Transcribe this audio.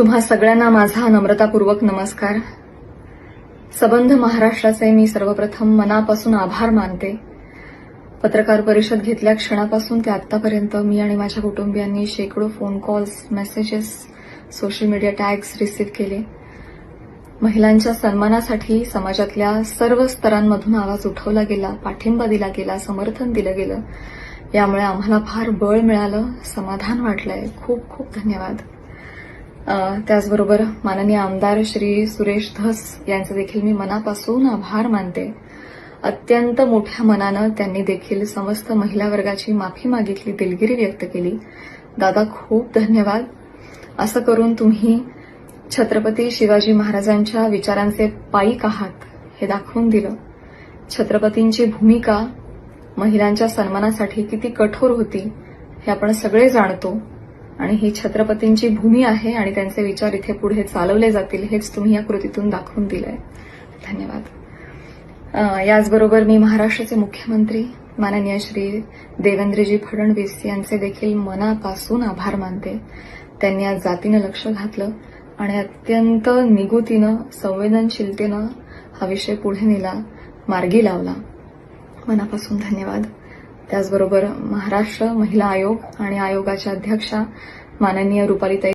तुम्हा सगळ्यांना माझा नम्रतापूर्वक नमस्कार. सबंध महाराष्ट्राचे मी सर्वप्रथम मनापासून आभार मानते. पत्रकार परिषद घेतल्या क्षणापासून ते आतापर्यंत मी आणि माझ्या कुटुंबियांनी शेकडो phone calls, messages, social media tags receive केले. महिलांच्या सन्मानासाठी समाजातल्या सर्व स्तरांमधून आवाज उठवला गेला, पाठिंबा दिला गेला, समर्थन दिलं गेलं. यामुळे आम्हाला फार बळ मिळालं, समाधान वाटलंय. खूप खूप धन्यवाद. त्याचबरोबर माननीय आमदार श्री सुरेश धस यांचे देखील मी मनापासून आभार मानते. अत्यंत मोठ्या मनानं त्यांनी देखील समस्त महिला वर्गाची माफी मागितली, दिलगिरी व्यक्त केली. दादा खूप धन्यवाद. असं करून तुम्ही छत्रपती शिवाजी महाराजांच्या विचारांचे पाईक आहात हे दाखवून दिलं. छत्रपतींची भूमिका महिलांच्या सन्मानासाठी किती कठोर होती हे आपण सगळे जाणतो आणि ही छत्रपतींची भूमी आहे आणि त्यांचे विचार इथे पुढे चालवले जातील हेच तुम्ही या कृतीतून दाखवून दिलंय. धन्यवाद. याचबरोबर मी महाराष्ट्राचे मुख्यमंत्री माननीय श्री देवेंद्रजी फडणवीस यांचे देखील मनापासून आभार मानते. त्यांनी आज जातीनं लक्ष घातलं आणि अत्यंत निगुतीनं, संवेदनशीलतेनं हा विषय पुढे नेला, मार्गी लावला. मनापासून धन्यवाद. त्याचबरोबर महाराष्ट्र महिला आयोग आणि आयोगाच्या अध्यक्षा माननीय रुपालीताई